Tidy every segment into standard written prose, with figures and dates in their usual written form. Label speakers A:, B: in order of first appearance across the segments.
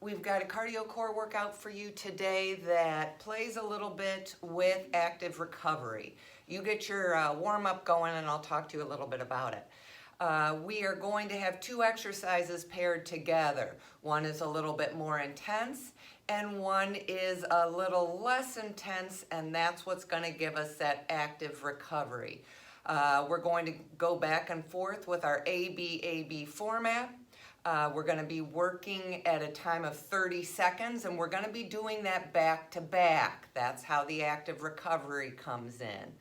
A: We've got a cardio core workout for you today that plays a little bit with active recovery. You get your warm-up going and I'll talk to you a little bit about it. We are going to have two exercises paired together. One is a little bit more intense and one is a little less intense, and that's what's going to give us that active recovery. We're going to go back and forth with our A-B format. We're going to be working at a time of 30 seconds, and we're going to be doing that back to back. That's how the active recovery comes in.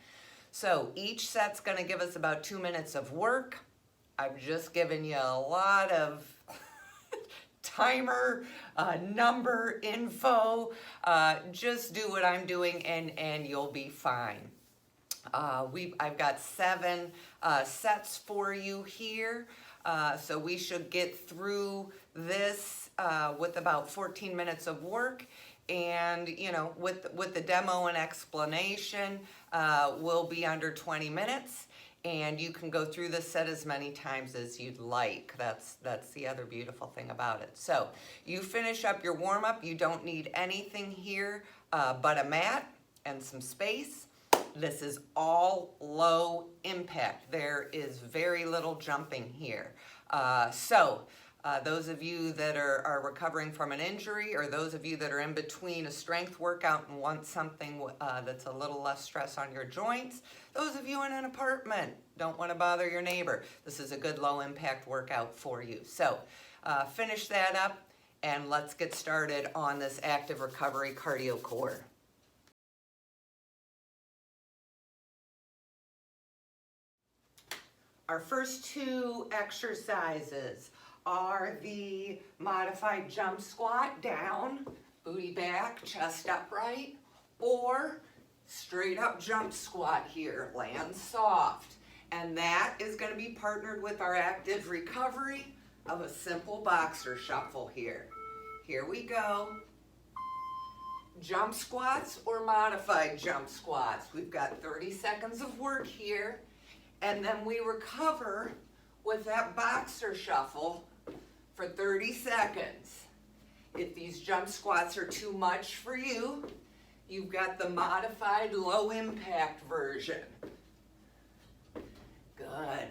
A: So each set's going to give us about 2 minutes of work. I've just given you a lot of timer, number, info. Just do what I'm doing and you'll be fine. I've got 7 sets for you here. So we should get through this with about 14 minutes of work, and with the demo and explanation we'll be under 20 minutes, and you can go through this set as many times as you'd like. That's the other beautiful thing about it. So you finish up your warm-up. You don't need anything here but a mat and some space. This is all low impact. There is very little jumping here. Those of you that are recovering from an injury, or those of you that are in between a strength workout and want something that's a little less stress on your joints, those of you in an apartment, don't want to bother your neighbor, this is a good low impact workout for you. So finish that up and let's get started on this active recovery cardio core. Our first 2 exercises are the modified jump squat down, booty back, chest upright, or straight up jump squat here, land soft. And that is going to be partnered with our active recovery of a simple boxer shuffle here. Here we go. Jump squats or modified jump squats. We've got 30 seconds of work here. And then we recover with that boxer shuffle for 30 seconds. If these jump squats are too much for you, you've got the modified low impact version. Good.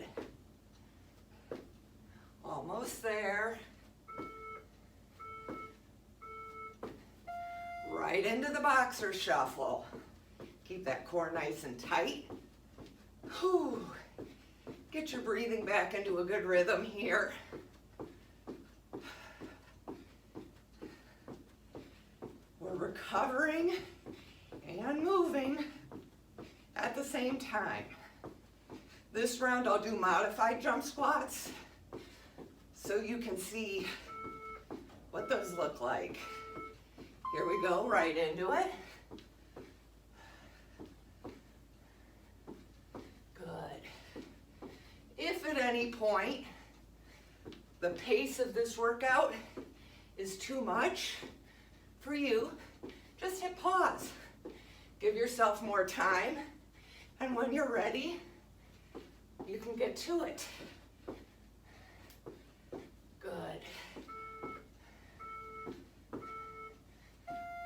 A: Almost there. Right into the boxer shuffle. Keep that core nice and tight. Whew. Get your breathing back into a good rhythm here. We're recovering and moving at the same time. This round I'll do modified jump squats so you can see what those look like. Here we go, right into it. If at any point the pace of this workout is too much for you, just hit pause. Give yourself more time, and when you're ready, you can get to it. Good.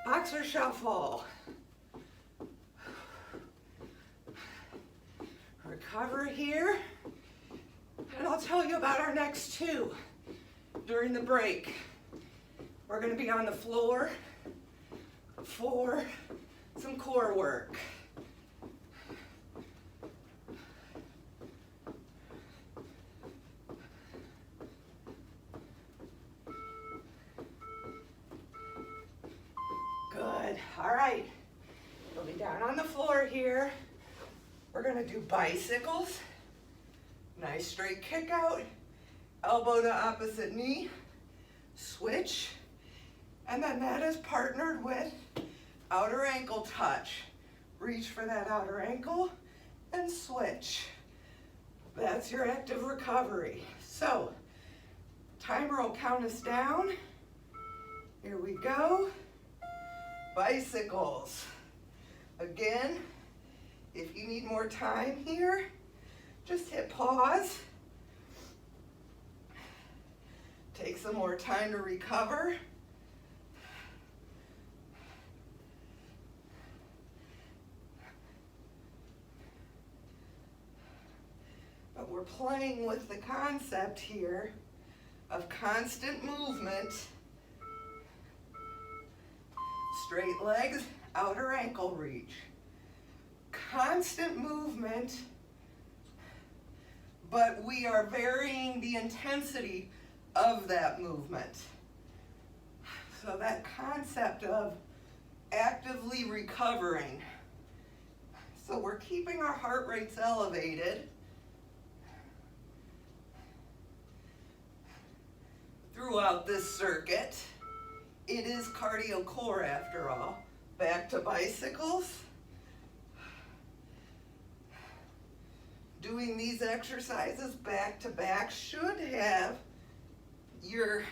A: Boxer shuffle. Recover here. And I'll tell you about our next 2 during the break. We're going to be on the floor for some core work. Good. All right. We'll be down on the floor here. We're going to do bicycles. Nice straight kick out, elbow to opposite knee, switch, and then that is partnered with outer ankle touch. Reach for that outer ankle and switch. That's your active recovery. So, timer will count us down. Here we go. Bicycles. Again, if you need more time here, just hit pause. Take some more time to recover. we're playing with the concept here of constant movement, straight legs, outer ankle reach. Constant movement, but we are varying the intensity of that movement. So that concept of actively recovering. So we're keeping our heart rates elevated throughout this circuit. It is cardio core after all. Back to bicycles. Doing these exercises back to back should have your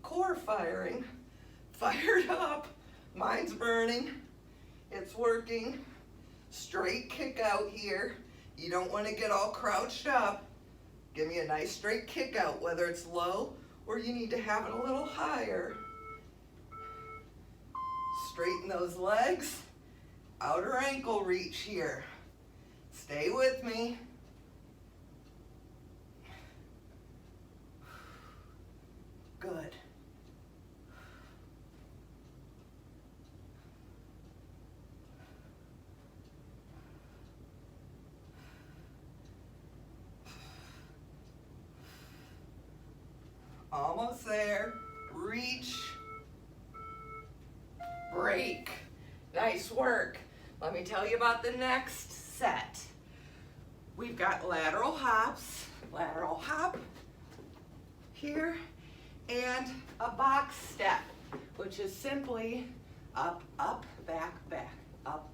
A: core fired up. Mine's burning. It's working. Straight kick out here. You don't want to get all crouched up. Give me a nice straight kick out, whether it's low or you need to have it a little higher. Straighten those legs. Outer ankle reach here. Stay with me. Good. Almost there. Reach. Break. Nice work. Let me tell you about the next set. We've got lateral hops, lateral hop here, and a box step, which is simply up, up, back, back, up,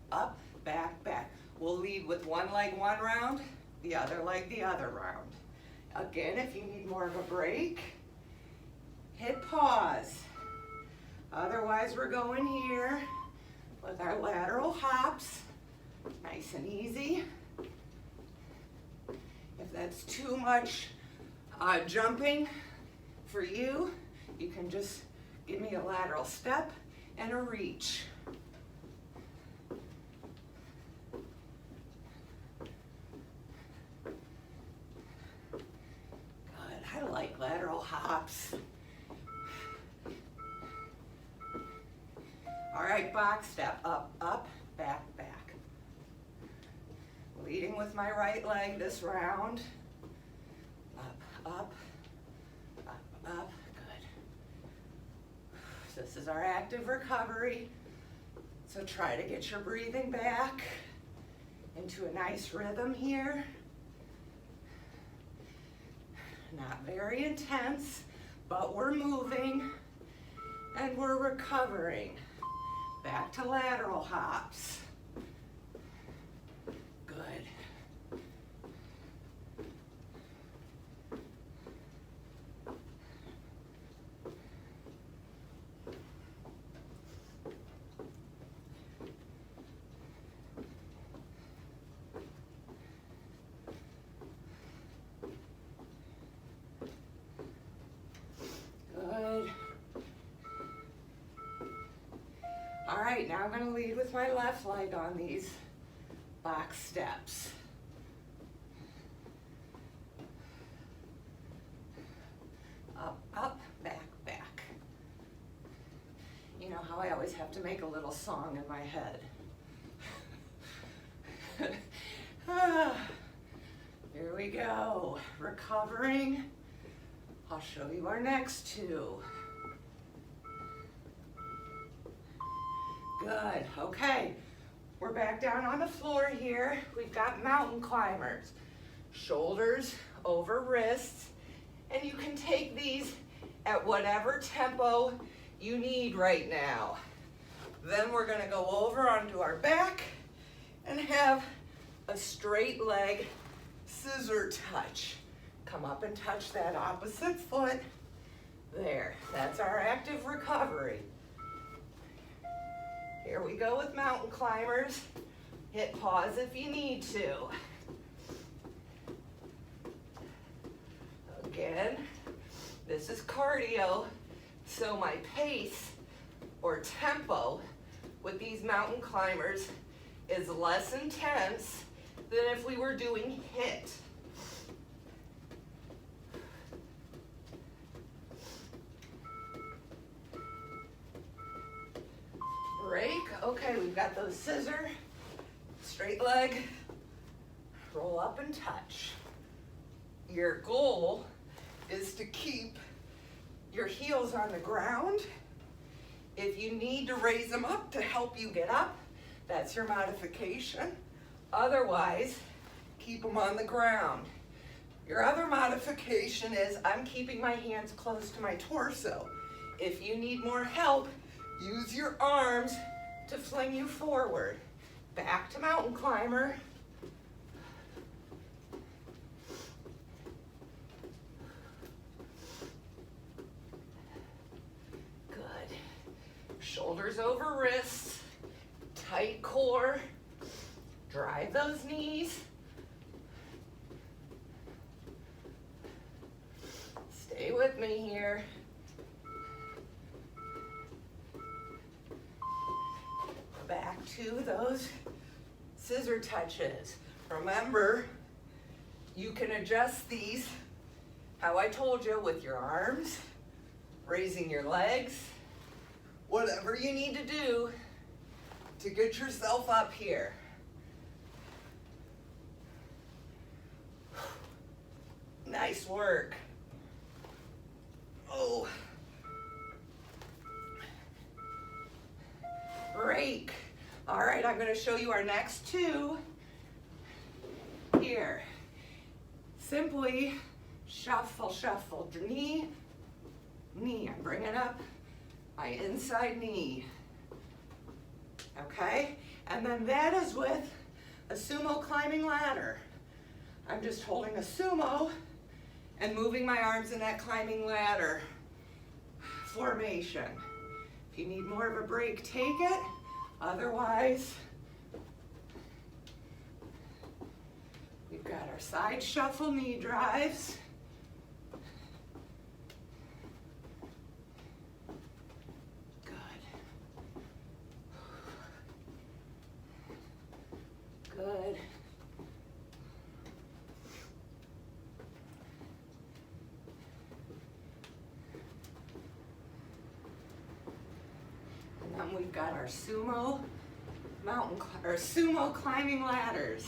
A: back, back. We'll lead with one leg one round, the other leg the other round. Again, if you need more of a break, hit pause. Otherwise, we're going here with our lateral hops, nice and easy. If that's too much jumping for you, you can just give me a lateral step and a reach. Good, I like lateral hops. All right, box step, up, up, back, back. Leading with my right leg this round. Up, up, up, up, good. This is our active recovery. So try to get your breathing back into a nice rhythm here. Not very intense, but we're moving and we're recovering. Back to lateral hops. Good. Good. All right, now I'm going to lead with my left leg on these box steps. Up, up, back, back. You know how I always have to make a little song in my head. Here we go. Recovering. I'll show you our next two. Good, okay. We're back down on the floor here. We've got mountain climbers. Shoulders over wrists. And you can take these at whatever tempo you need right now. Then we're gonna go over onto our back and have a straight leg scissor touch. Come up and touch that opposite foot. There, that's our active recovery. Here we go with mountain climbers. Hit pause if you need to. Again, this is cardio, so my pace or tempo with these mountain climbers is less intense than if we were doing HIIT. got those scissors, straight leg, roll up and touch. Your goal is to keep your heels on the ground. If you need to raise them up to help you get up, that's your modification. Otherwise, keep them on the ground. Your other modification is I'm keeping my hands close to my torso. If you need more help, use your arms to fling you forward. Back to mountain climber. Good. Shoulders over wrists, tight core. Drive those knees. Stay with me here. Back to those scissor touches. Remember, you can adjust these how I told you with your arms, raising your legs, whatever you need to do to get yourself up here. Nice work. Oh. Break. All right, I'm going to show you our next two. Here. Simply shuffle, shuffle. Knee, knee. I'm bringing up my inside knee. Okay? And then that is with a sumo climbing ladder. I'm just holding a sumo and moving my arms in that climbing ladder formation. If you need more of a break, take it. Otherwise, we've got our side shuffle knee drives. Good. Good. We've got our sumo sumo climbing ladders.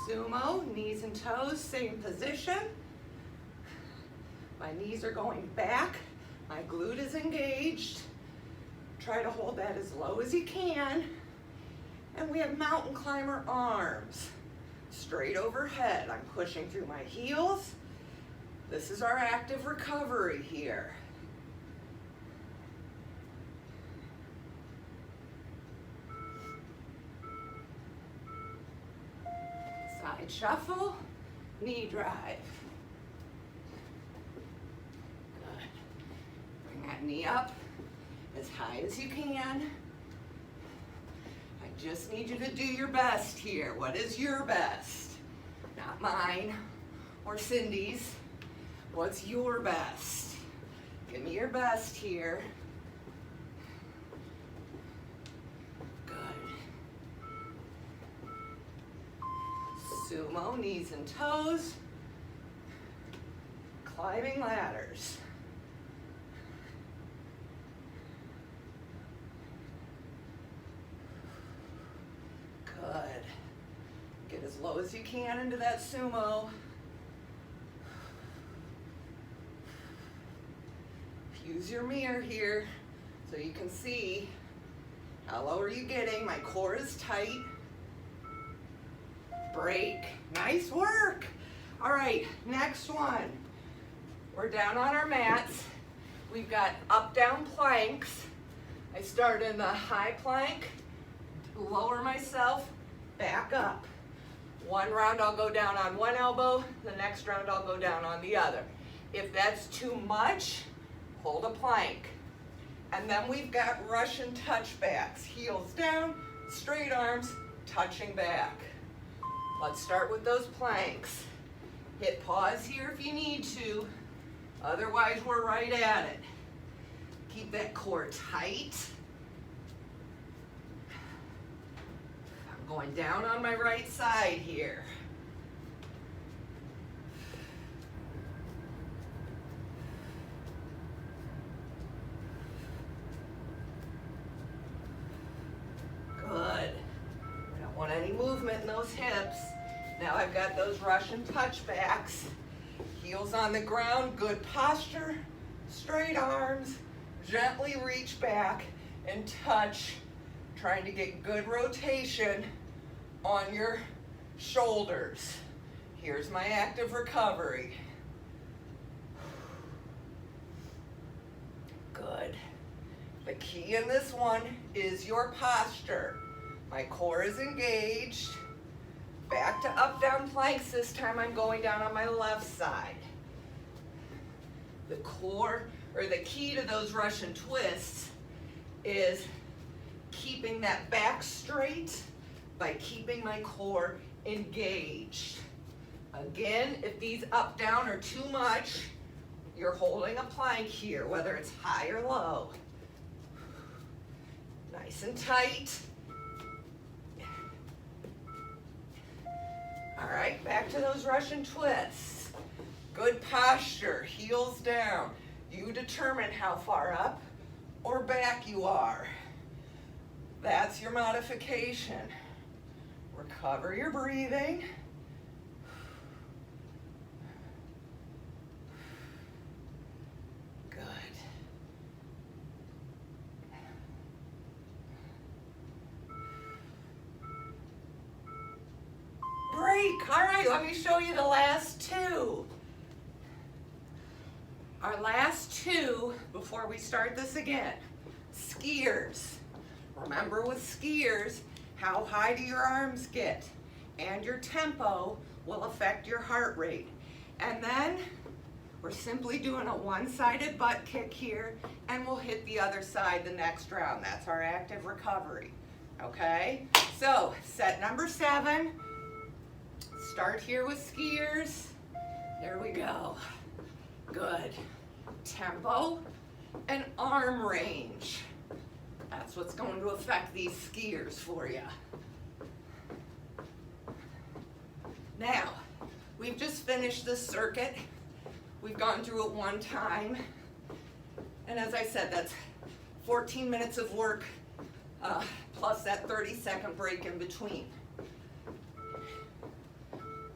A: Sumo, knees and toes, same position. My knees are going back, my glute is engaged. Try to hold that as low as you can. And we have mountain climber arms. Straight overhead. I'm pushing through my heels. This is our active recovery here. Side shuffle, knee drive. Good. Bring that knee up as high as you can. I just need you to do your best here. What is your best? Not mine or Cindy's. What's your best? Give me your best here. Good. Sumo, knees and toes. Climbing ladders. Good. Get as low as you can into that sumo. Use your mirror here so you can see how low are you getting. My core is tight. Break. Nice work. All right, next one. We're down on our mats. We've got up-down planks. I start in the high plank, lower myself, back up. One round I'll go down on one elbow, the next round I'll go down on the other. If that's too much, hold a plank. And then we've got Russian touchbacks. Heels down, straight arms, touching back. Let's start with those planks. Hit pause here if you need to. Otherwise, we're right at it. Keep that core tight. I'm Going down on my right side here. Good. I don't want any movement in those hips. Now I've got those Russian touchbacks. Heels on the ground, good posture, straight arms, gently reach back and touch, trying to get good rotation on your shoulders. Here's my active recovery. Good. The key in this one is your posture. My core is engaged. Back to up down planks. This time I'm going down on my left side. The core, or the key to those Russian twists, is keeping that back straight by keeping my core engaged. Again, if these up down are too much, you're holding a plank here, whether it's high or low. Nice and tight. All right, back to those Russian twists. Good posture, heels down. You determine how far up or back you are. That's your modification. Recover your breathing. Good. Break. All right, let me show you the last two. Our last two before we start this again. Skiers. Remember with skiers, how high do your arms get? And your tempo will affect your heart rate. And then we're simply doing a one-sided butt kick here, and we'll hit the other side the next round. That's our active recovery. Okay? So, set number 7. Start here with skiers. There we go. Good. Tempo and arm range. That's what's going to affect these skiers for you. Now, we've just finished this circuit. We've gone through it one time. And as I said, that's 14 minutes of work plus that 30-second break in between.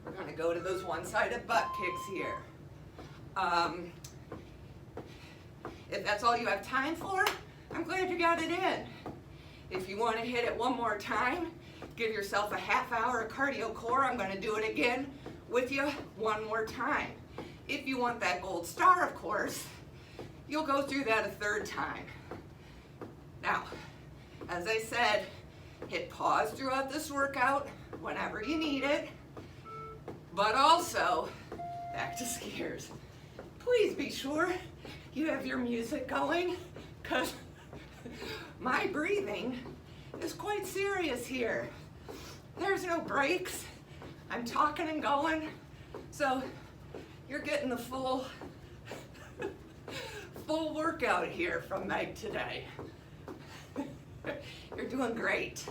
A: We're going to go to those one-sided butt kicks here. If that's all you have time for, I'm glad you got it in. If you want to hit it one more time, give yourself a half hour of cardio core. I'm going to do it again with you one more time. If you want that gold star, of course, you'll go through that a third time. Now, as I said, hit pause throughout this workout whenever you need it, but also back to skiers. Please be sure you have your music going, because my breathing is quite serious here. There's no breaks. I'm talking and going, so you're getting the full workout here from Meg today. You're doing great.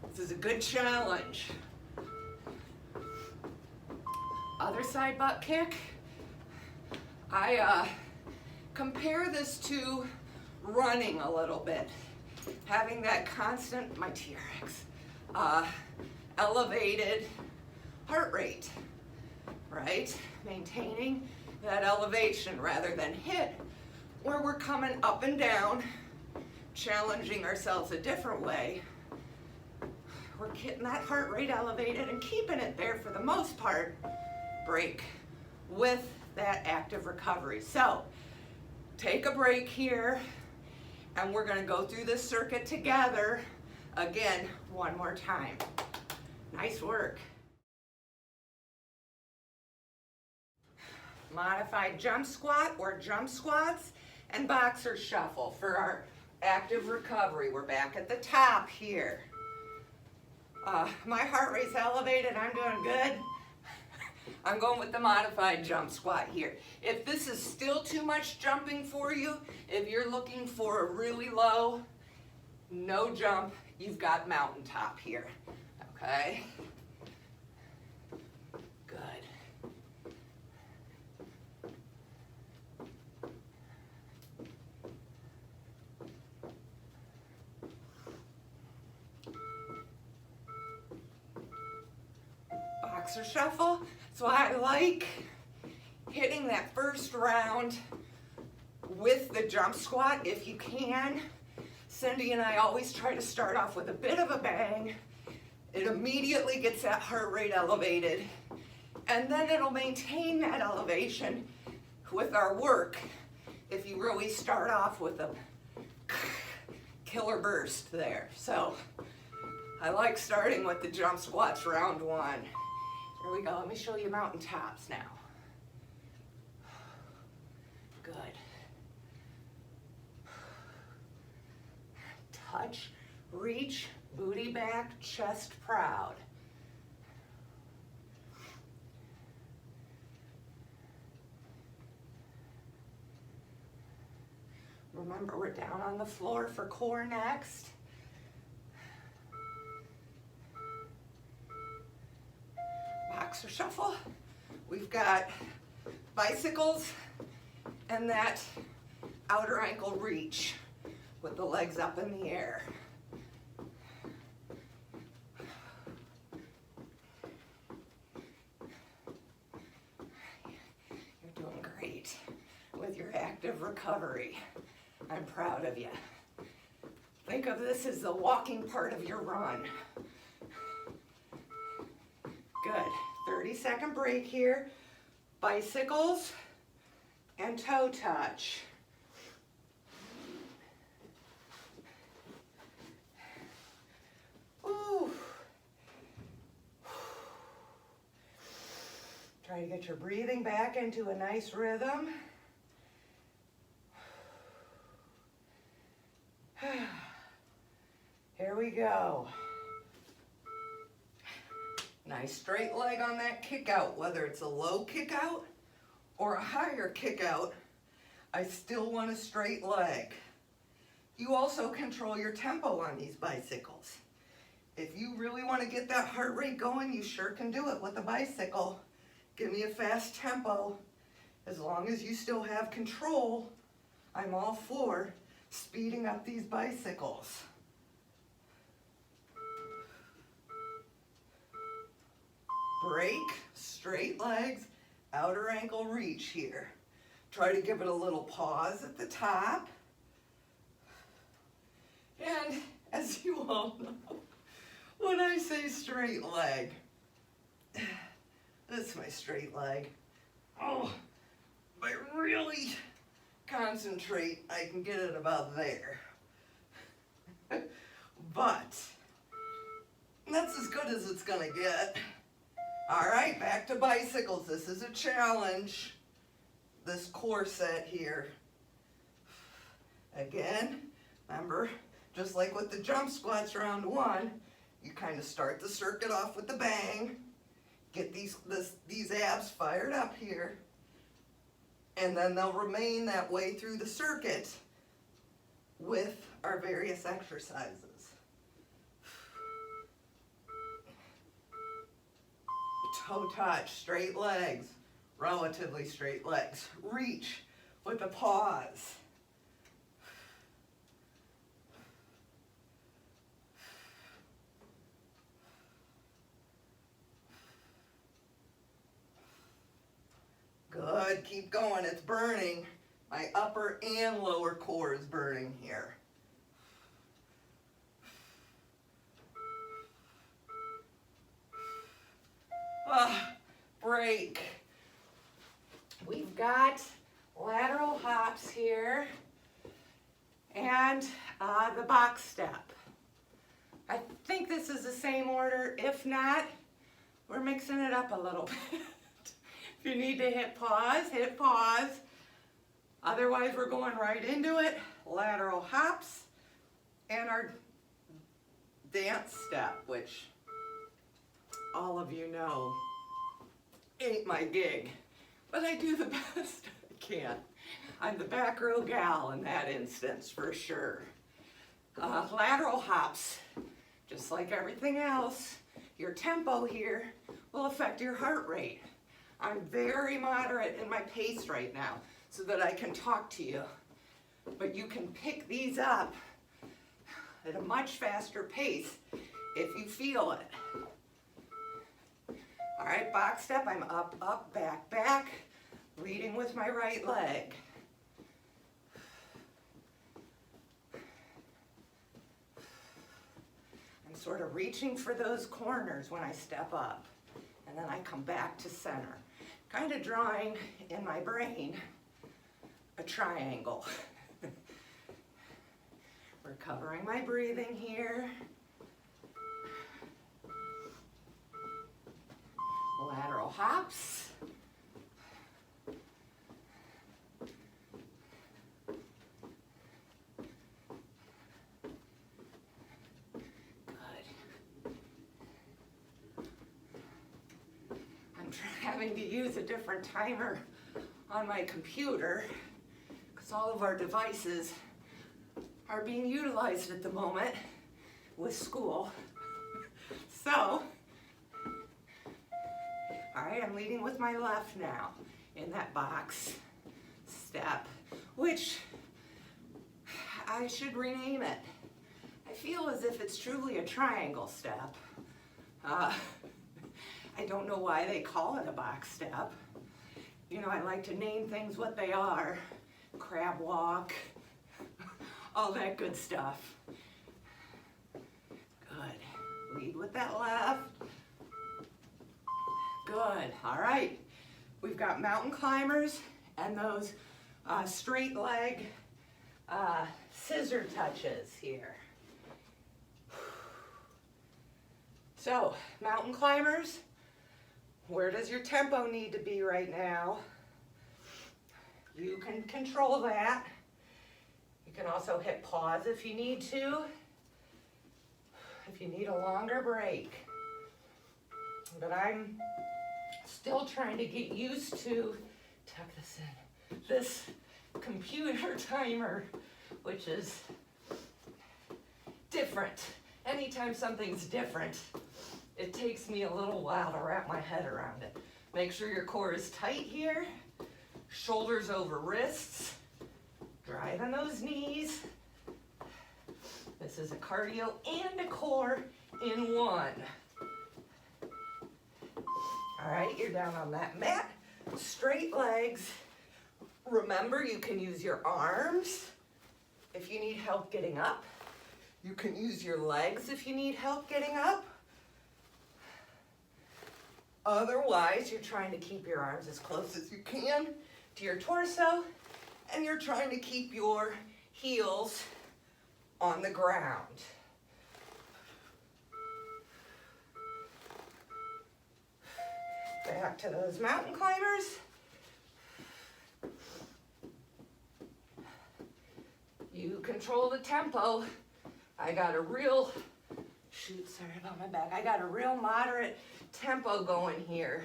A: This is a good challenge. Other side butt kick. I compare this to running a little bit. Having that constant, my TRX, elevated heart rate, right? Maintaining that elevation rather than hit, where we're coming up and down, challenging ourselves a different way. We're getting that heart rate elevated and keeping it there for the most part. Break with that active recovery. So take a break here, and we're going to go through this circuit together again one more time. Nice work. Modified jump squat or jump squats and boxer shuffle for our active recovery. We're back at the top here. My heart rate's elevated. I'm doing good. I'm going with the modified jump squat here. If this is still too much jumping for you, if you're looking for a really low, no jump, you've got mountaintop here, okay? Good. Boxer shuffle. So I like hitting that first round with the jump squat if you can. Cindy and I always try to start off with a bit of a bang. It immediately gets that heart rate elevated, and then it'll maintain that elevation with our work if you really start off with a killer burst there. So I like starting with the jump squats round one. Here we go. Let me show you mountaintops now. Good. Touch, reach, booty back, chest proud. Remember, we're down on the floor for core next. Boxer shuffle. We've got bicycles and that outer ankle reach with the legs up in the air. You're doing great with your active recovery. I'm proud of you. Think of this as the walking part of your run. Good. 30-second break here. Bicycles and toe touch. Ooh. Try to get your breathing back into a nice rhythm. Here we go. Nice straight leg on that kick out, whether it's a low kick out or a higher kick out, I still want a straight leg. You also control your tempo on these bicycles. If you really want to get that heart rate going, you sure can do it with a bicycle. Give me a fast tempo. As long as you still have control, I'm all for speeding up these bicycles. Break, straight legs, outer ankle reach here. Try to give it a little pause at the top. And as you all know, when I say straight leg, this is my straight leg. Oh, if I really concentrate, I can get it about there. But that's as good as it's gonna get. All right, back to bicycles. This is a challenge, this core set here. Again, remember, just like with the jump squats round one, you kind of start the circuit off with the bang, get these abs fired up here, and then they'll remain that way through the circuit with our various exercises. Toe touch, straight legs, relatively straight legs. Reach with a pause. Good, keep going, it's burning. My upper and lower core is burning here. Break. We've got lateral hops here and the box step. I think this is the same order. If not, we're mixing it up a little bit. If you need to hit pause. Otherwise, we're going right into it. Lateral hops and our dance step, which all of you know ain't my gig, but I do the best I can. I'm the back row gal in that instance for sure. Lateral hops. Just like everything else, your tempo here will affect your heart rate. I'm very moderate in my pace right now so that I can talk to you. But you can pick these up at a much faster pace if you feel it. All right, box step, I'm up, up, back, back, leading with my right leg. I'm sort of reaching for those corners when I step up, and then I come back to center. Kind of drawing in my brain a triangle. Recovering my breathing here. Lateral hops. Having to use a different timer on my computer because all of our devices are being utilized at the moment with school. So, all right, I'm leading with my left now in that box step, which I should rename it. I feel as if it's truly a triangle step. I don't know why they call it a box step. You know, I like to name things what they are. Crab walk, all that good stuff. Good. Lead with that left. Good. All right. We've got mountain climbers and those straight leg scissor touches here. So, mountain climbers. Where does your tempo need to be right now? You can control that. You can also hit pause if you need to, if you need a longer break. But I'm still trying to get used to, tuck this in, this computer timer, which is different. Anytime something's different, it takes me a little while to wrap my head around it. Make sure your core is tight here, shoulders over wrists, driving those knees. This is a cardio and a core in one. All right, you're down on that mat, straight legs. Remember, you can use your arms if you need help getting up. You can use your legs if you need help getting up. Otherwise, you're trying to keep your arms as close as you can to your torso, and you're trying to keep your heels on the ground. Back to those mountain climbers. You control the tempo. I got a real, sorry about my back. I got a real moderate tempo going here.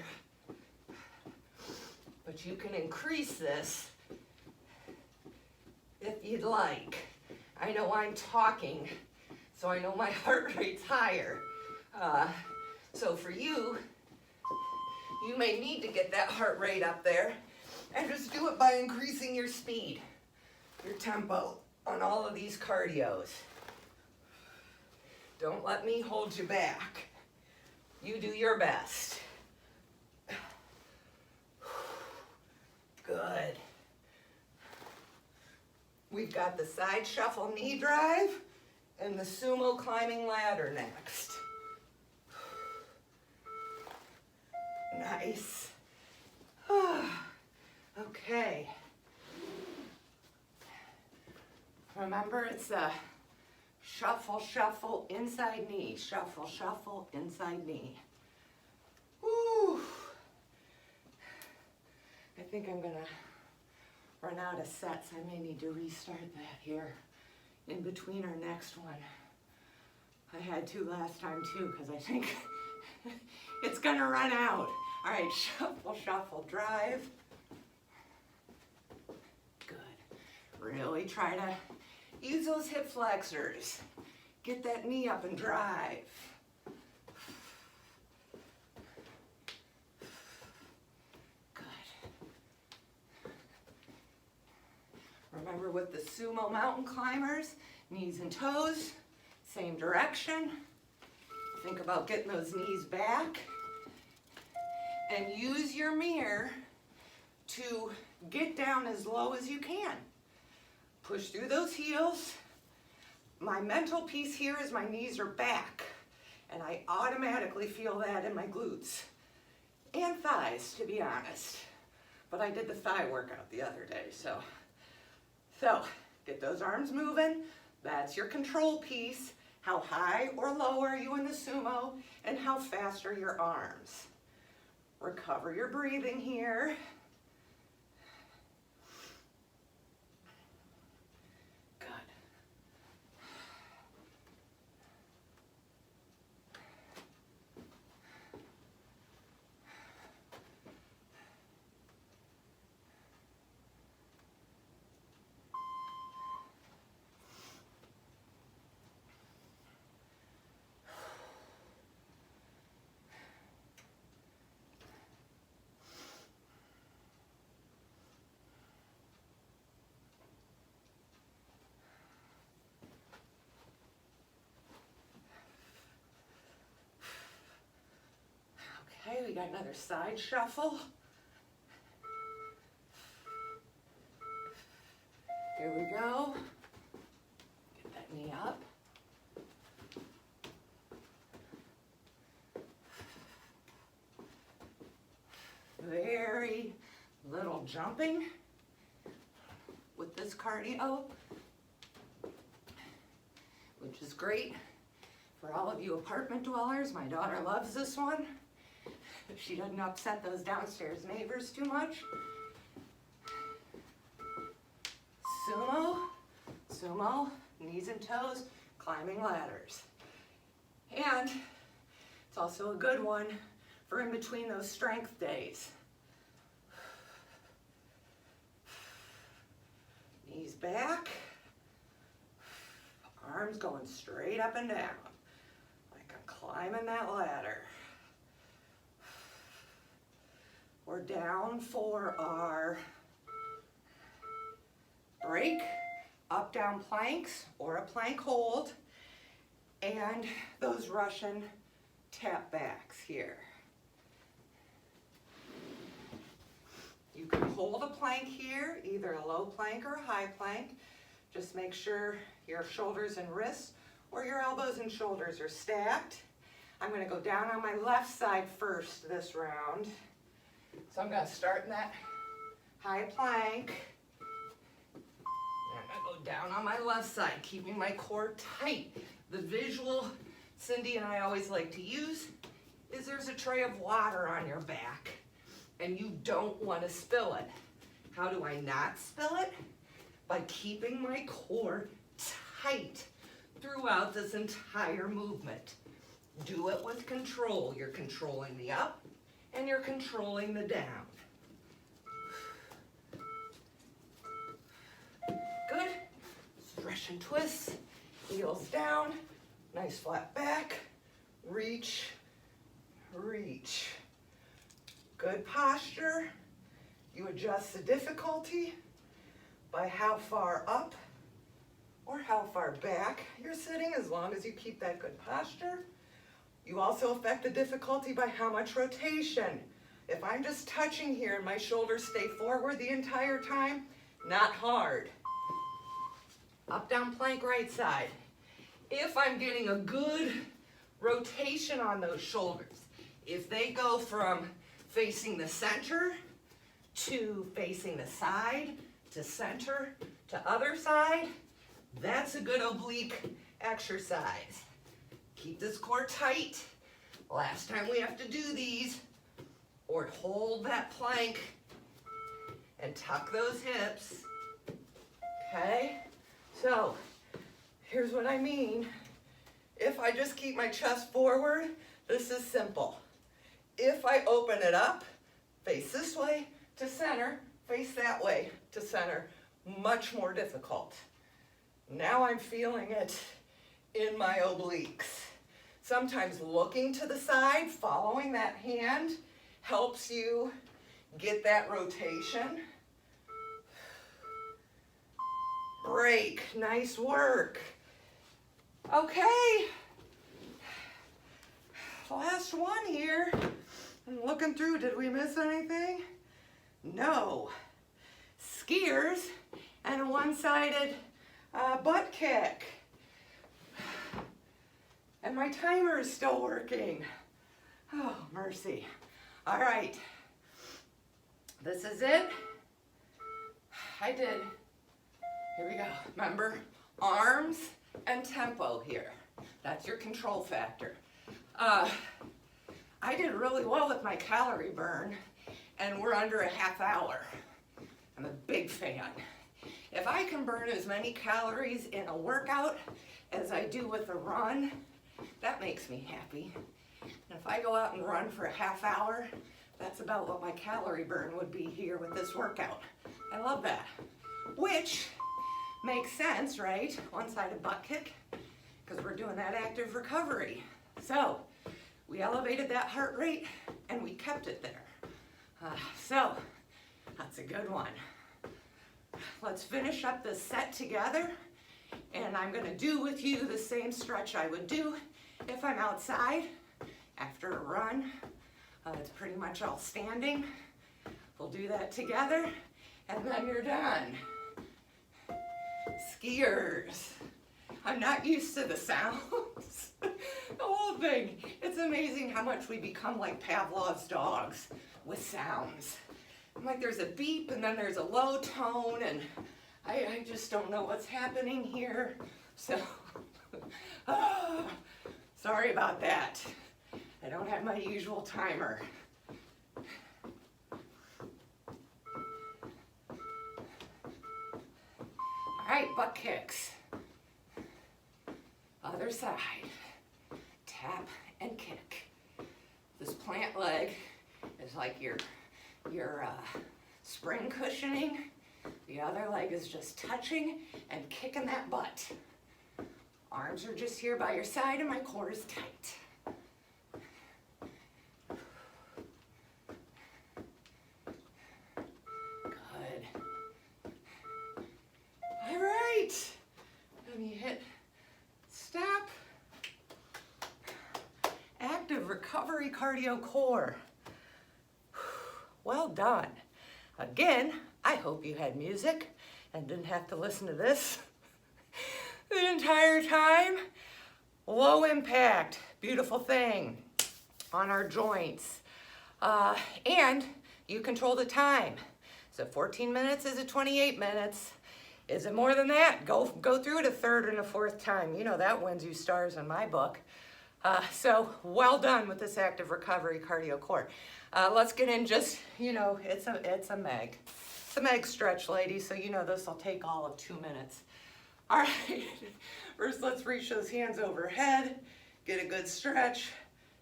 A: But you can increase this if you'd like. I know I'm talking, so I know my heart rate's higher. So for you, you may need to get that heart rate up there, and just do it by increasing your speed, your tempo on all of these cardios. Don't let me hold you back. You do your best. Good. We've got the side shuffle knee drive and the sumo climbing ladder next. Nice. Okay. Remember, it's a shuffle, shuffle, inside knee. Shuffle, shuffle, inside knee. Woo. I think I'm gonna run out of sets. I may need to restart that here in between our next one. I had to last time too, because I think it's gonna run out. All right, shuffle, shuffle, drive. Good. Really try to use those hip flexors. Get that knee up and drive. Remember with the sumo mountain climbers, knees and toes, same direction. Think about getting those knees back. And use your mirror to get down as low as you can. Push through those heels. My mental piece here is my knees are back. And I automatically feel that in my glutes. And thighs, to be honest. But I did the thigh workout the other day, so get those arms moving. That's your control piece. How high or low are you in the sumo, and how fast are your arms? Recover your breathing here. Good. Okay, we got another side shuffle. Here we go. Get that knee up. Very little jumping with this cardio, which is great for all of you apartment dwellers. My daughter loves this one. If she doesn't upset those downstairs neighbors too much. Sumo, sumo, knees and toes, climbing ladders. And it's also a good one for in between those strength days. Knees back, arms going straight up and down, like I'm climbing that ladder. We're down for our break, up, down planks, or a plank hold, and those Russian tap backs here. You can hold a plank here, either a low plank or a high plank. Just make sure your shoulders and wrists or your elbows and shoulders are stacked. I'm going to go down on my left side first this round. So I'm going to start in that high plank. And I'm going to go down on my left side, keeping my core tight. The visual Cindy and I always like to use is there's a tray of water on your back and you don't want to spill it. How do I not spill it? By keeping my core tight throughout this entire movement. Do it with control. You're controlling the up and you're controlling the down. Good. Russian twists, heels down, nice flat back, reach, reach. Good posture. You adjust the difficulty by how far up or how far back you're sitting, as long as you keep that good posture. You also affect the difficulty by how much rotation. If I'm just touching here and my shoulders stay forward the entire time, not hard. Up, down plank, right side. If I'm getting a good rotation on those shoulders, if they go from facing the center to facing the side to center to other side, that's a good oblique exercise. Keep this core tight. Last time we have to do these, or hold that plank and tuck those hips. Okay? So, here's what I mean. If I just keep my chest forward, this is simple. If I open it up, face this way to center, face that way to center, much more difficult. Now I'm feeling it in my obliques. Sometimes looking to the side, following that hand, helps you get that rotation. Break, nice work. Okay, last one here. I'm looking through, did we miss anything? No. Skiers and a one-sided butt kick. And my timer is still working. Oh, mercy. All right, this is it. I did, here we go. Remember, arms and tempo here. That's your control factor. I did really well with my calorie burn, and we're under a half hour. I'm a big fan. If I can burn as many calories in a workout as I do with a run, that makes me happy. And if I go out and run for a half hour, that's about what my calorie burn would be here with this workout. I love that. Which makes sense, right? One-sided butt kick, because we're doing that active recovery. So we elevated that heart rate and we kept it there. So that's a good one. Let's finish up this set together, and I'm gonna do with you the same stretch I would do if I'm outside after a run. It's pretty much all standing. We'll do that together, and then you're done. Skiers. I'm not used to the sounds. The whole thing. It's amazing how much we become like Pavlov's dogs with sounds. I'm like, there's a beep and then there's a low tone, and I just don't know what's happening here. So, sorry about that. I don't have my usual timer. All right, butt kicks. Other side. Tap and kick. This plant leg is like your spring cushioning. The other leg is just touching and kicking that butt. Arms are just here by your side and my core is tight. Good. All right. Let me hit stop. Active recovery cardio core. Well done. Again, I hope you had music and didn't have to listen to this the entire time. Low impact, beautiful thing on our joints. And you control the time. So 14 minutes is it 28 minutes? Is it more than that? Go through it a third and a fourth time. You know that wins you stars in my book. So well done with this active recovery cardio core. Let's get in just, you know, it's a meg. It's a meg stretch, ladies, so you know this will take all of 2 minutes. All right, first let's reach those hands overhead, get a good stretch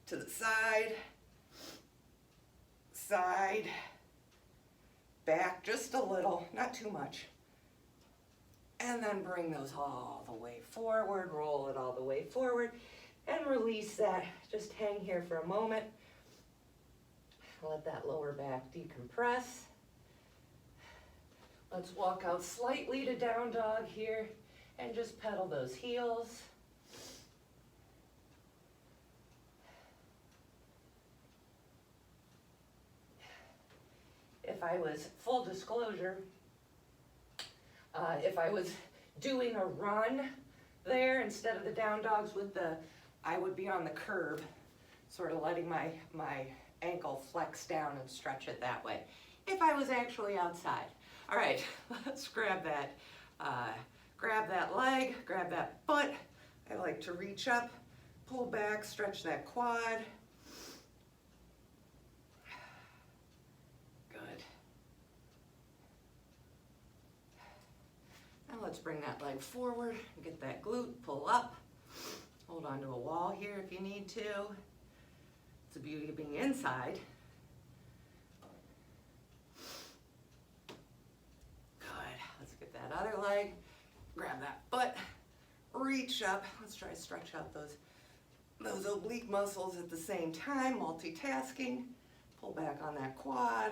A: to the side, side, back just a little, not too much. And then bring those all the way forward, roll it all the way forward, and release that. Just hang here for a moment. Let that lower back decompress. Let's walk out slightly to down dog here and just pedal those heels. If I was, full disclosure, if I was doing a run there instead of the down dogs with the, I would be on the curb, sort of letting my ankle flex down and stretch it that way. If I was actually outside. All right, let's grab that leg, grab that butt. I like to reach up, pull back, stretch that quad. Good. Now let's bring that leg forward, get that glute, pull up. Hold on to a wall here if you need to. It's the beauty of being inside. Good. Let's get that other leg, grab that butt, reach up. Let's try to stretch out those oblique muscles at the same time, multitasking. Pull back on that quad.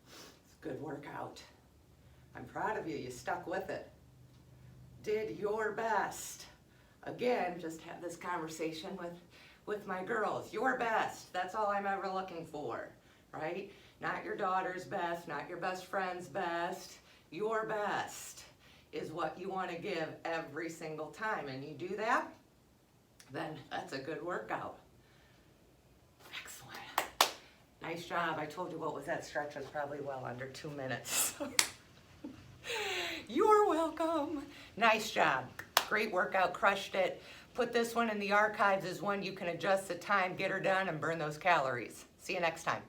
A: It's a good workout. I'm proud of you. You stuck with it. Did your best. Again, just have this conversation with my girls. Your best. That's all I'm ever looking for, right? Not your daughter's best, not your best friend's best. Your best is what you want to give every single time. And you do that, then that's a good workout. Excellent. Nice job. I told you what was that stretch was probably well under 2 minutes. You're welcome. Nice job. Great workout, crushed it. Put this one in the archives as one you can adjust the time, get her done, and burn those calories. See you next time.